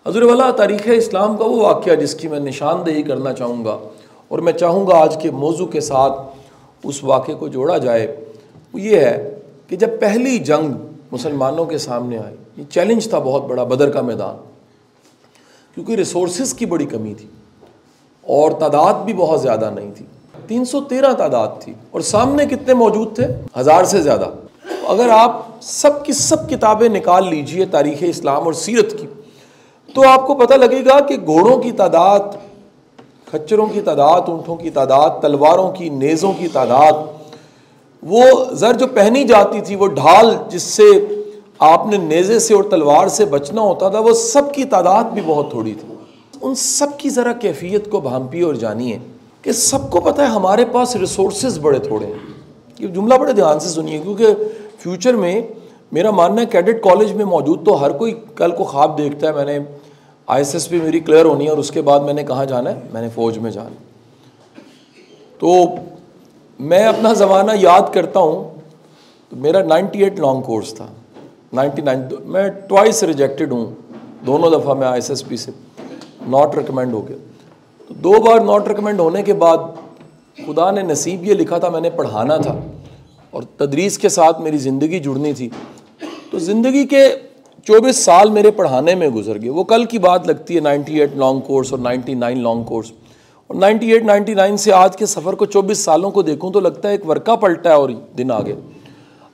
حضور والا تاریخ اسلام کا وہ واقعہ جس کی میں نشاندہی کرنا چاہوں گا، اور میں چاہوں گا آج کے موضوع کے ساتھ اس واقعے کو جوڑا جائے، وہ یہ ہے کہ جب پہلی جنگ مسلمانوں کے سامنے آئی، یہ چیلنج تھا بہت بڑا، بدر کا میدان، کیونکہ ریسورسز کی بڑی کمی تھی اور تعداد بھی بہت زیادہ نہیں تھی، 313 تعداد تھی، اور سامنے کتنے موجود تھے؟ 1000 سے زیادہ۔ اگر آپ سب کی سب کتابیں نکال لیجئے تاریخ اسلام اور سیرت کی، تو آپ کو پتہ لگے گا کہ گھوڑوں کی تعداد، کھچروں کی تعداد، اونٹوں کی تعداد، تلواروں کی، نیزوں کی تعداد، وہ زر جو پہنی جاتی تھی، وہ ڈھال جس سے آپ نے نیزے سے اور تلوار سے بچنا ہوتا تھا، وہ سب کی تعداد بھی بہت تھوڑی تھی۔ ان سب کی ذرا کیفیت کو بھانپیے اور جانیے کہ سب کو پتہ ہے ہمارے پاس ریسورسز بڑے تھوڑے ہیں۔ یہ جملہ بڑے دھیان سے سنیے، کیونکہ فیوچر میں میرا ماننا ہے کیڈٹ کالج میں موجود تو ہر کوئی کل کو خواب دیکھتا ہے، میں نے ISS بھی میری کلیئر ہونی ہے اور اس کے بعد میں نے کہاں جانا ہے، میں نے فوج میں جانا ہے۔ تو میں اپنا زمانہ یاد کرتا ہوں تو میرا 98 لانگ کورس تھا، 99 میں ٹوائس ریجیکٹڈ ہوں، دونوں دفعہ میں ISSB سے ناٹ ریکمینڈ ہو گیا۔ تو 2 بار ناٹ ریکمینڈ ہونے کے بعد خدا نے نصیب یہ لکھا تھا، میں نے پڑھانا تھا اور تدریس کے ساتھ میری زندگی جڑنی تھی، تو زندگی کے 24 سال میرے پڑھانے میں گزر گئے۔ وہ کل کی بات لگتی ہے، 98 لانگ کورس اور 99 لانگ کورس، اور 98 99 سے آج کے سفر کو 24 سالوں کو دیکھوں تو لگتا ہے ایک ورقہ پلٹا ہے اور دن آگے۔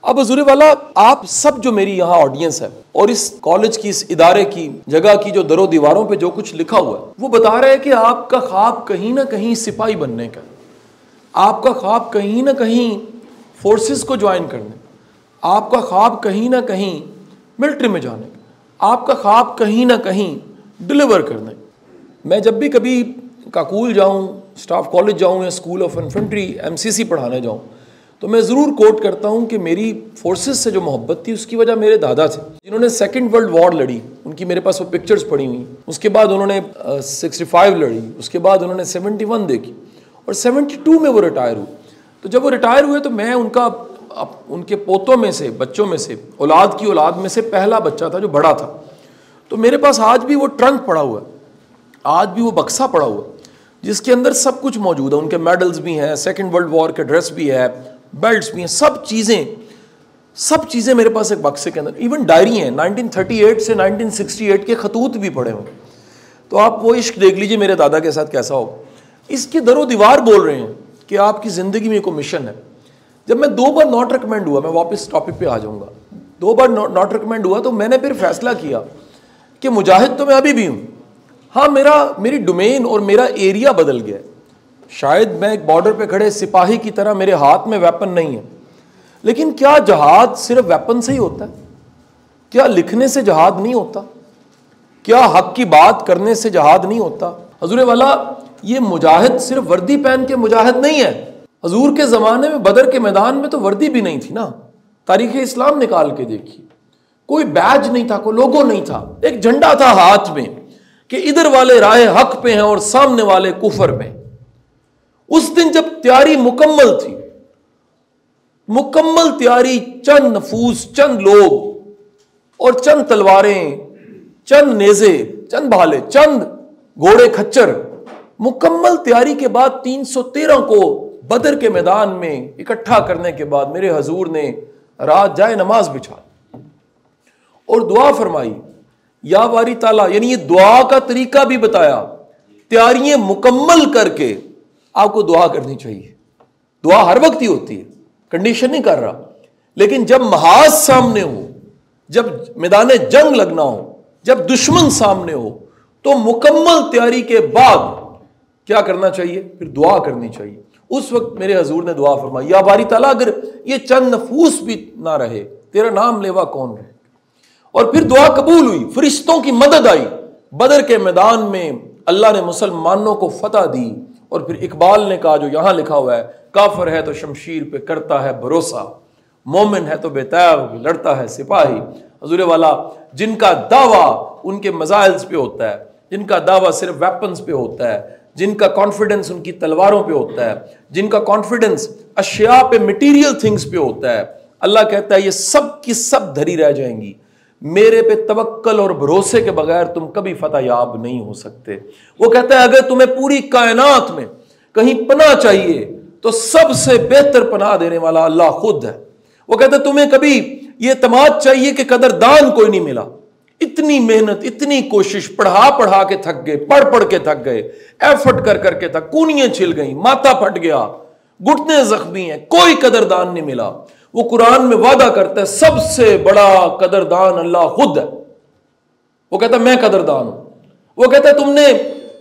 اب حضور والا آپ سب جو میری یہاں آڈینس ہے اور اس کالج کی، اس ادارے کی، جگہ کی جو در و دیواروں پہ جو کچھ لکھا ہوا ہے، وہ بتا رہا ہے کہ آپ کا خواب کہیں نہ کہیں سپاہی بننے کا، آپ کا خواب کہیں نہ کہیں فورسز کو جوائن کرنے، آپ کا خواب کہیں نہ کہیں ملٹری میں جانے کا، آپ کا خواب کہیں نہ کہیں ڈلیور کرنے۔ میں جب بھی کبھی کاکول جاؤں، اسٹاف کالج جاؤں یا اسکول آف انفنٹری MCC پڑھانے جاؤں، تو میں ضرور کوٹ کرتا ہوں کہ میری فورسز سے جو محبت تھی اس کی وجہ میرے دادا تھے، جنہوں نے 2nd ورلڈ وار لڑی، ان کی میرے پاس وہ پکچرز پڑی ہوئی، اس کے بعد انہوں نے 65 لڑی، اس کے بعد انہوں نے 71 دیکھی، اور 72 میں وہ ریٹائر ہوئے۔ تو جب وہ ریٹائر ہوئے تو میں ان کے پوتوں میں سے، بچوں میں سے، اولاد کی اولاد میں سے پہلا بچہ تھا جو بڑا تھا۔ تو میرے پاس آج بھی وہ ٹرنک پڑا ہوا ہے، آج بھی وہ بکسا پڑا ہوا ہے جس کے اندر سب کچھ موجود ہے، ان کے میڈلز بھی ہیں، 2nd ورلڈ وار کے ڈریس بھی ہے، بیلٹس بھی ہیں، سب چیزیں میرے پاس ایک بکسے کے اندر، ایون ڈائری ہیں 1938 سے 1968 کے خطوط بھی پڑے ہوئے۔ تو آپ وہ عشق دیکھ لیجئے میرے دادا کے ساتھ کیسا ہو۔ اس کے در و دیوار بول رہے ہیں کہ آپ کی زندگی میں کوئی مشن ہے۔ جب میں 2 بار ناٹ ریکمینڈ ہوا، میں واپس ٹاپک پہ آ جاؤں گا، 2 بار ناٹ ریکمینڈ ہوا تو میں نے پھر فیصلہ کیا کہ مجاہد تو میں ابھی بھی ہوں، ہاں میری ڈومین اور میرا ایریا بدل گیا ہے۔ شاید میں ایک بارڈر پہ کھڑے سپاہی کی طرح میرے ہاتھ میں ویپن نہیں ہے، لیکن کیا جہاد صرف ویپن سے ہی ہوتا ہے؟ کیا لکھنے سے جہاد نہیں ہوتا؟ کیا حق کی بات کرنے سے جہاد نہیں ہوتا؟ حضور والا یہ مجاہد صرف وردی پہن کے مجاہد نہیں ہے۔ حضور کے زمانے میں بدر کے میدان میں تو وردی بھی نہیں تھی نا، تاریخ اسلام نکال کے دیکھیے، کوئی بیج نہیں تھا، کوئی لوگو نہیں تھا، ایک جھنڈا تھا ہاتھ میں کہ ادھر والے راہ حق پہ ہیں اور سامنے والے کفر پہ۔ اس دن جب تیاری مکمل تھی، مکمل تیاری، چند نفوس، چند لوگ اور چند تلواریں، چند نیزے، چند بھالے، چند گھوڑے کھچر، مکمل تیاری کے بعد 313 کو بدر کے میدان میں اکٹھا کرنے کے بعد میرے حضور نے رات جائے نماز بچھا اور دعا فرمائی، یا باری تعالیٰ، یعنی یہ دعا کا طریقہ بھی بتایا، تیاریاں مکمل کر کے آپ کو دعا کرنی چاہیے۔ دعا ہر وقت ہی ہوتی ہے، کنڈیشن نہیں کر رہا، لیکن جب محاذ سامنے ہو، جب میدان جنگ لگنا ہو، جب دشمن سامنے ہو، تو مکمل تیاری کے بعد کیا کرنا چاہیے؟ پھر دعا کرنی چاہیے۔ اس وقت میرے حضور نے دعا فرمائی، یا باری تعالیٰ اگر یہ چند نفوس بھی نہ رہے، تیرا نام لیوا کون رہے؟ اور پھر دعا قبول ہوئی، فرشتوں کی مدد آئی، بدر کے میدان میں اللہ نے مسلمانوں کو فتح دی۔ اور پھر اقبال نے کہا جو یہاں لکھا ہوا ہے، کافر ہے تو شمشیر پہ کرتا ہے بھروسہ، مومن ہے تو بے تاب لڑتا ہے سپاہی۔ حضور والا جن کا دعویٰ ان کے مزائلز پہ ہوتا ہے، جن کا دعویٰ صرف ویپنز پہ ہوتا ہے، جن کا کانفیڈنس ان کی تلواروں پہ ہوتا ہے، جن کا کانفیڈنس اشیاء پہ، مٹیریل تھنگز پہ ہوتا ہے، اللہ کہتا ہے یہ سب کی سب دھری رہ جائیں گی، میرے پہ توکل اور بھروسے کے بغیر تم کبھی فتح یاب نہیں ہو سکتے۔ وہ کہتا ہے اگر تمہیں پوری کائنات میں کہیں پناہ چاہیے تو سب سے بہتر پناہ دینے والا اللہ خود ہے۔ وہ کہتا ہے تمہیں کبھی یہ اعتماد چاہیے کہ قدردان کوئی نہیں ملا، اتنی محنت اتنی کوشش، پڑھا کے تھک گئے، پڑھ کے تھک گئے، ایفرٹ کر کے تھک، کونیاں چھل گئیں، ماتھا پھٹ گیا، گھٹنے زخمی ہیں، کوئی قدردان نہیں ملا۔ وہ قرآن میں وعدہ کرتا ہے سب سے بڑا قدردان اللہ خود ہے۔ وہ کہتا ہے میں قدردان ہوں۔ وہ کہتا ہے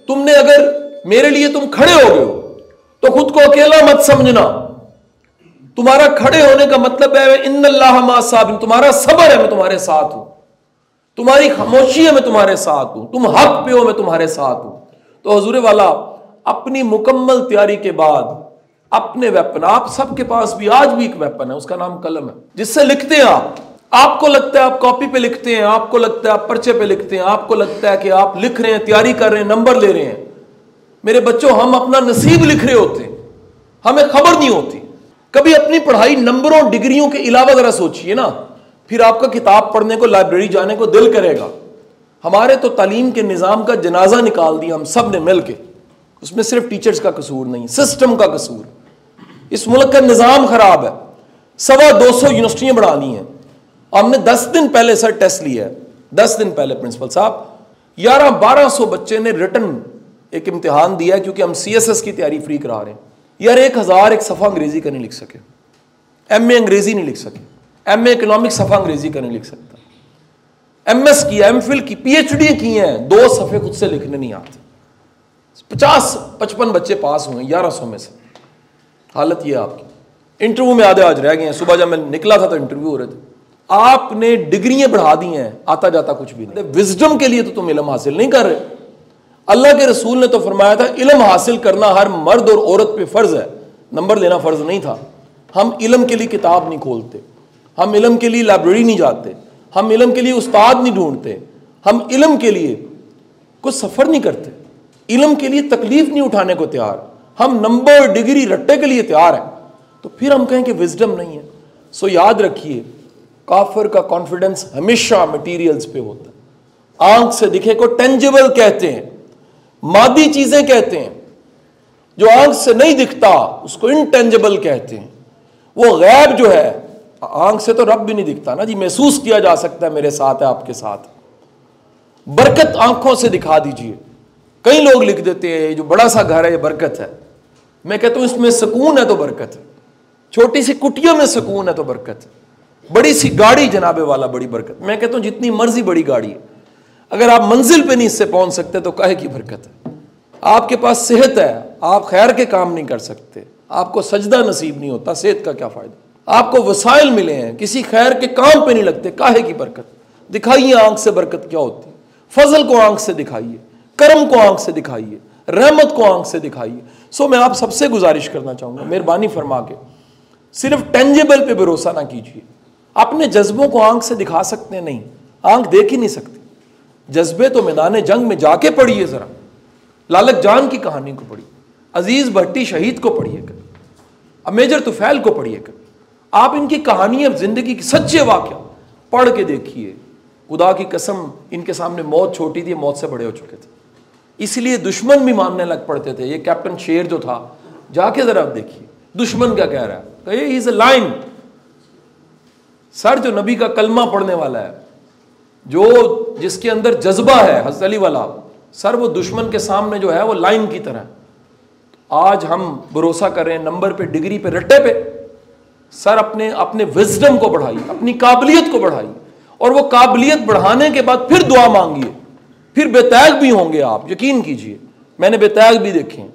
تم نے اگر میرے لیے تم کھڑے ہو گئے ہو تو خود کو اکیلا مت سمجھنا۔ تمہارا کھڑے ہونے کا مطلب ہے ان اللہ مع الصابرین، تمہارا صبر ہے میں تمہارے ساتھ ہوں، تمہاری خاموشی ہے میں تمہارے ساتھ ہوں، تم حق پہ ہو میں تمہارے ساتھ ہوں۔ تو حضور والا اپنی مکمل تیاری کے بعد اپنے ویپن، آپ سب کے پاس بھی آج بھی ایک ویپن ہے، اس کا نام قلم ہے، جس سے لکھتے ہیں آپ کو لگتا ہے آپ کاپی پہ لکھتے ہیں، آپ کو لگتا ہے آپ پرچے پہ لکھتے ہیں، آپ کو لگتا ہے کہ آپ لکھ رہے ہیں، تیاری کر رہے ہیں، نمبر لے رہے ہیں۔ میرے بچوں، ہم اپنا نصیب لکھ رہے ہوتے ہیں، ہمیں خبر نہیں ہوتی۔ کبھی اپنی پڑھائی نمبروں ڈگریوں کے علاوہ ذرا سوچئے نا، پھر آپ کا کتاب پڑھنے کو، لائبریری جانے کو دل کرے گا۔ ہمارے تو تعلیم کے نظام کا جنازہ نکال دیا ہم سب نے مل کے۔ اس میں صرف ٹیچرز کا قصور نہیں، سسٹم کا قصور۔ اس ملک کا نظام خراب ہے۔ 250 یونیورسٹیاں بڑھا لی ہیں۔ ہم نے 10 دن پہلے سر ٹیسٹ لیا ہے، 10 دن پہلے پرنسپل صاحب 1100-1200 بچے نے ریٹن ایک امتحان دیا ہے، کیونکہ ہم CSS کی تیاری فری کرا رہے ہیں۔ یار 1000 ایک صفحہ انگریزی کا نہیں لکھ سکے، MA انگریزی نہیں لکھ سکے، MA اکنامکس صفحہ انگریزی کا نہیں لکھ سکتا، MS کی، MPhil کی، PhD کی ہیں، 2 صفحے خود سے لکھنے نہیں آتے۔ 50-55 بچے پاس ہوئے 1100 میں سے۔ حالت یہ آپ کی۔ انٹرویو میں آدھے آج رہ گئے ہیں، صبح جب میں نکلا تھا تو انٹرویو ہو رہے تھے۔ آپ نے ڈگریاں بڑھا دی ہیں، آتا جاتا کچھ بھی نہیں۔ وزڈم کے لیے تو تم علم حاصل نہیں کر رہے۔ اللہ کے رسول نے تو فرمایا تھا علم حاصل کرنا ہر مرد اور عورت پہ فرض ہے، نمبر لینا فرض نہیں تھا۔ ہم علم کے لیے کتاب نہیں کھولتے، ہم علم کے لیے لائبریری نہیں جاتے، ہم علم کے لیے استاد نہیں ڈھونڈتے، ہم علم کے لیے کوئی سفر نہیں کرتے، علم کے لیے تکلیف نہیں اٹھانے کو تیار، ہم نمبر ڈگری رٹے کے لیے تیار ہیں، تو پھر ہم کہیں کہ وزڈم نہیں ہے۔ سو یاد رکھیے، کافر کا کانفیڈنس ہمیشہ مٹیریلز پہ ہوتا ہے۔ آنکھ سے دکھے کو ٹینجیبل کہتے ہیں، مادی چیزیں کہتے ہیں۔ جو آنکھ سے نہیں دکھتا اس کو انٹینجیبل کہتے ہیں۔ وہ غیب جو ہے، آنکھ سے تو رب بھی نہیں دکھتا نا جی، محسوس کیا جا سکتا ہے، میرے ساتھ ہے، آپ کے ساتھ۔ برکت آنکھوں سے دکھا دیجئے۔ کئی لوگ لکھ دیتے ہیں جو بڑا سا گھر ہے یہ برکت ہے، میں کہتا ہوں اس میں سکون ہے تو برکت ہے، چھوٹی سی کٹیا میں سکون ہے تو برکت ہے، بڑی سی گاڑی جناب والا بڑی برکت۔ میں کہتا ہوں جتنی مرضی بڑی گاڑی ہے، اگر آپ منزل پہ نہیں اس سے پہنچ سکتے تو کاہے کی برکت ہے؟ آپ کے پاس صحت ہے، آپ خیر کے کام نہیں کر سکتے، آپ کو سجدہ نصیب نہیں ہوتا، صحت کا کیا فائدہ؟ آپ کو وسائل ملے ہیں، کسی خیر کے کام پہ نہیں لگتے، کاہے کی برکت؟ دکھائیے آنکھ سے برکت کیا ہوتی ہے، فضل کو آنکھ سے دکھائیے، کرم کو آنکھ سے دکھائیے، رحمت کو آنکھ سے دکھائیے۔ سو میں آپ سب سے گزارش کرنا چاہوں گا، مہربانی فرما کے صرف ٹینجیبل پہ بھروسہ نہ کیجیے۔ اپنے جذبوں کو آنکھ سے دکھا سکتے ہیں؟ نہیں، آنکھ دیکھ ہی نہیں سکتی۔ جذبے تو میدان جنگ میں جا کے پڑھیے، ذرا لالک جان کی کہانی کو پڑھیے، عزیز بھٹی شہید کو پڑھیے کر، اب میجر طفیل کو پڑھیے کر۔ آپ ان کی کہانیاں، زندگی کی سچے واقعہ پڑھ کے دیکھیے۔ خدا کی قسم ان کے سامنے موت چھوٹی تھی، موت سے بڑے ہو چکے تھے، اس لیے دشمن بھی ماننے لگ پڑتے تھے۔ یہ کیپٹن شیر جو تھا، جا کے ذرا دیکھیے دشمن کیا کہہ رہا ہے، کہ ہی از اے لائن۔ سر جو نبی کا کلمہ پڑھنے والا ہے، جو جس کے اندر جذبہ ہے، حضرت علی والا، سر وہ دشمن کے سامنے جو ہے وہ لائن کی طرح۔ آج ہم بھروسہ کر رہے ہیں نمبر پہ، ڈگری پہ، رٹے پہ۔ سر اپنے وزڈم کو بڑھائیے، اپنی قابلیت کو بڑھائیے، اور وہ قابلیت بڑھانے کے بعد پھر دعا مانگیے، پھر بے-تیغ بھی ہوں گے آپ، یقین کیجئے۔ میں نے بے-تیغ بھی دیکھے ہیں،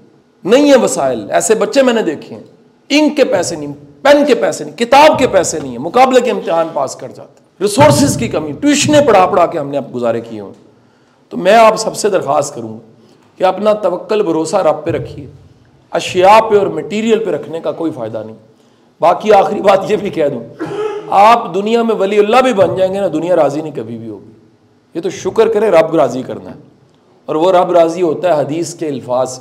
نہیں ہے وسائل، ایسے بچے میں نے دیکھے ہیں، انک کے پیسے نہیں، پین کے پیسے نہیں، کتاب کے پیسے نہیں ہیں، مقابلے کے امتحان پاس کر جاتے، ریسورسز کی کمی، ٹیوشنیں پڑھا کے ہم نے اب گزارے کیے ہوں۔ تو میں آپ سب سے درخواست کروں گا کہ اپنا توکل بھروسہ رب پہ رکھیے، اشیاء پہ اور میٹیریل پہ رکھنے کا کوئی فائدہ نہیں۔ باقی آخری بات یہ بھی کہہ دوں، آپ دنیا میں ولی اللہ بھی بن جائیں گے نا، دنیا راضی نہیں کبھی بھی ہوگی۔ یہ تو شکر کرے رب راضی کرنا ہے، اور وہ رب راضی ہوتا ہے حدیث کے الفاظ۔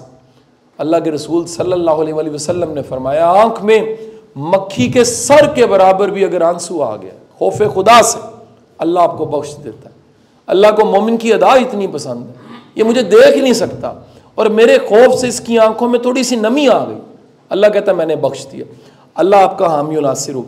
اللہ کے رسول صلی اللہ علیہ وآلہ وسلم نے فرمایا، آنکھ میں مکھی کے سر کے برابر بھی اگر آنسو آ گیا خوف خدا سے، اللہ آپ کو بخش دیتا ہے۔ اللہ کو مومن کی ادا اتنی پسند ہے، یہ مجھے دیکھ نہیں سکتا اور میرے خوف سے اس کی آنکھوں میں تھوڑی سی نمی آ گئی، اللہ کہتا ہے میں نے بخش دیا۔ اللہ آپ کا حامی و ناصر ہو۔